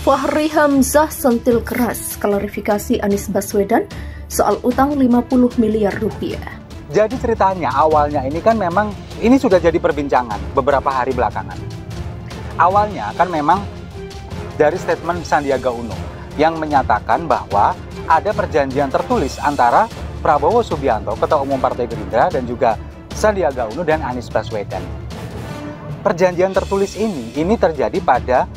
Fahri Hamzah sentil keras klarifikasi Anies Baswedan soal utang 50 miliar rupiah. Jadi ceritanya awalnya ini kan memang ini sudah jadi perbincangan beberapa hari belakangan. Awalnya kan memang dari statement Sandiaga Uno yang menyatakan bahwa ada perjanjian tertulis antara Prabowo Subianto, Ketua Umum Partai Gerindra, dan juga Sandiaga Uno dan Anies Baswedan. Perjanjian tertulis ini terjadi pada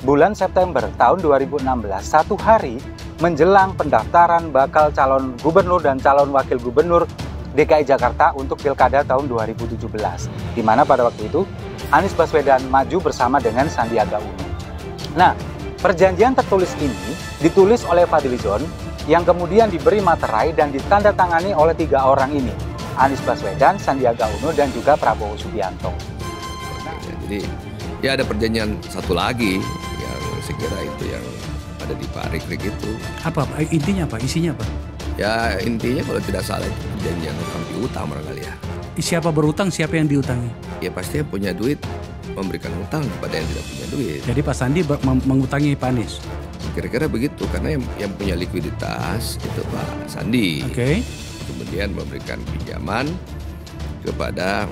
bulan September tahun 2016, satu hari menjelang pendaftaran bakal calon gubernur dan calon wakil gubernur DKI Jakarta untuk Pilkada tahun 2017, di mana pada waktu itu Anies Baswedan maju bersama dengan Sandiaga Uno. Nah, perjanjian tertulis ini ditulis oleh Fadlizon yang kemudian diberi materai dan ditandatangani oleh 3 orang ini, Anies Baswedan, Sandiaga Uno, dan juga Prabowo Subianto. Jadi ya ada perjanjian satu lagi yang saya kira itu yang ada di Pak Rikrik itu. Apa? Intinya apa? Isinya apa? Ya intinya kalau tidak salah itu perjanjian utang piutang barangkali ya. Siapa berutang, siapa yang diutangi? Ya pasti yang punya duit memberikan utang kepada yang tidak punya duit. Jadi Pak Sandi mengutangi Pak Anies? Kira-kira begitu, karena yang punya likuiditas itu Pak Sandi. Oke. Kemudian memberikan pinjaman kepada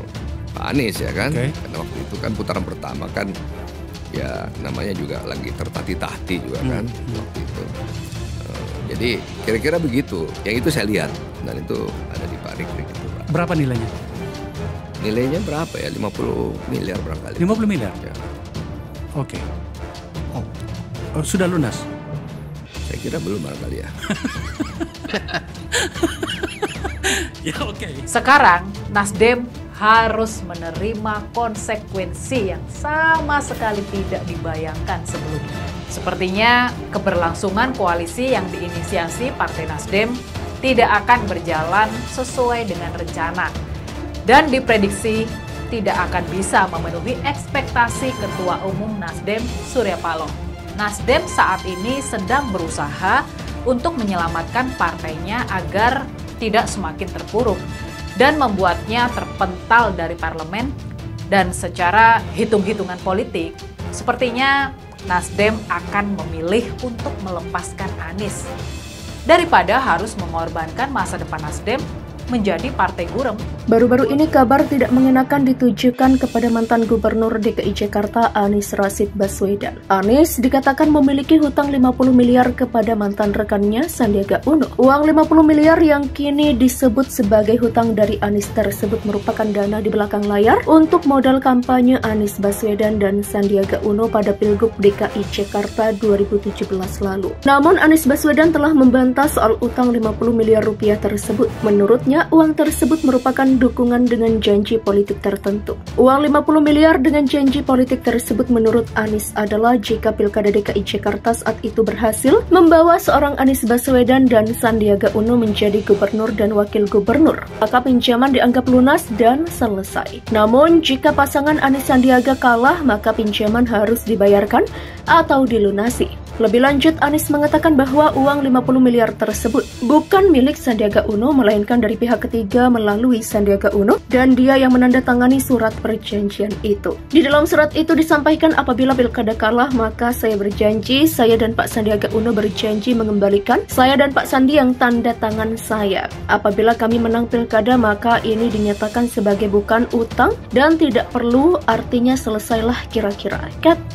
Pak Anies ya kan. Karena waktu itu kan putaran pertama kan ya namanya juga lagi tertati-tati juga kan waktu itu. Jadi kira-kira begitu. Yang itu saya lihat dan itu ada di Pak Rikrik itu Pak. Berapa nilainya? Nilainya berapa ya? 50 miliar barangkali. 50 miliar? Ya. Oke. Oh, sudah lunas? Saya kira belum barangkali ya. Ya oke. Sekarang Nasdem harus menerima konsekuensi yang sama sekali tidak dibayangkan sebelumnya. Sepertinya keberlangsungan koalisi yang diinisiasi Partai Nasdem tidak akan berjalan sesuai dengan rencana dan diprediksi tidak akan bisa memenuhi ekspektasi Ketua Umum Nasdem Surya Paloh. Nasdem saat ini sedang berusaha untuk menyelamatkan partainya agar tidak semakin terpuruk dan membuatnya terpental dari parlemen, dan secara hitung-hitungan politik sepertinya Nasdem akan memilih untuk melepaskan Anies daripada harus mengorbankan masa depan Nasdem menjadi partai gurem. Baru-baru ini kabar tidak mengenakan ditujukan kepada mantan Gubernur DKI Jakarta Anies Rashid Baswedan. Anies dikatakan memiliki hutang 50 miliar kepada mantan rekannya Sandiaga Uno. Uang 50 miliar yang kini disebut sebagai hutang dari Anies tersebut merupakan dana di belakang layar untuk modal kampanye Anies Baswedan dan Sandiaga Uno pada Pilgub DKI Jakarta 2017 lalu. Namun Anies Baswedan telah membantah soal utang 50 miliar rupiah tersebut. Menurutnya, uang tersebut merupakan dukungan dengan janji politik tertentu. Uang 50 miliar dengan janji politik tersebut menurut Anies adalah jika Pilkada DKI Jakarta saat itu berhasil membawa seorang Anies Baswedan dan Sandiaga Uno menjadi gubernur dan wakil gubernur, maka pinjaman dianggap lunas dan selesai. Namun jika pasangan Anies Sandiaga kalah, maka pinjaman harus dibayarkan atau dilunasi. Lebih lanjut, Anies mengatakan bahwa uang 50 miliar tersebut bukan milik Sandiaga Uno, melainkan dari pihak ketiga melalui Sandiaga Uno, dan dia yang menandatangani surat perjanjian itu. Di dalam surat itu disampaikan apabila Pilkada kalah, maka saya berjanji, saya dan Pak Sandiaga Uno berjanji mengembalikan saya dan Pak Sandi yang tanda tangan saya. Apabila kami menang Pilkada, maka ini dinyatakan sebagai bukan utang dan tidak perlu, artinya selesailah kira-kira.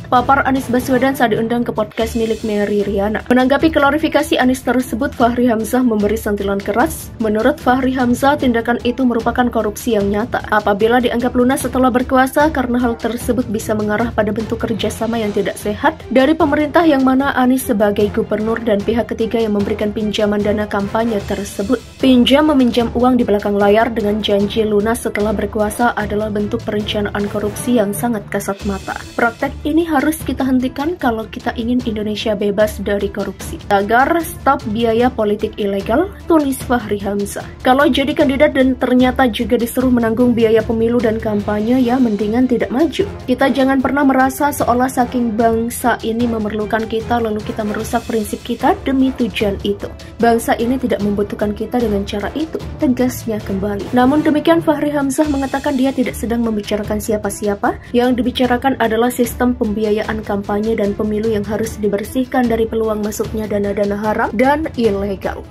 Papar Anies Baswedan saat diundang ke podcast milik Mary Riana. Menanggapi klarifikasi Anies tersebut, Fahri Hamzah memberi sentilan keras. Menurut Fahri Hamzah, tindakan itu merupakan korupsi yang nyata. Apabila dianggap lunas setelah berkuasa, karena hal tersebut bisa mengarah pada bentuk kerjasama yang tidak sehat dari pemerintah, yang mana Anies sebagai gubernur dan pihak ketiga yang memberikan pinjaman dana kampanye tersebut. Pinjam meminjam uang di belakang layar dengan janji lunas setelah berkuasa adalah bentuk perencanaan korupsi yang sangat kasat mata. Praktek ini harus kita hentikan kalau kita ingin Indonesia bebas dari korupsi. Agar stop biaya politik ilegal, tulis Fahri Hamzah. Kalau jadi kandidat dan ternyata juga disuruh menanggung biaya pemilu dan kampanye, ya mendingan tidak maju. Kita jangan pernah merasa seolah saking bangsa ini memerlukan kita lalu kita merusak prinsip kita demi tujuan itu. Bangsa ini tidak membutuhkan kita dengan cara itu, tegasnya kembali. Namun demikian, Fahri Hamzah mengatakan dia tidak sedang membicarakan siapa-siapa, yang dibicarakan adalah sistem pembiayaan kampanye dan pemilu yang harus dibersihkan membersihkan dari peluang masuknya dana-dana haram dan ilegal.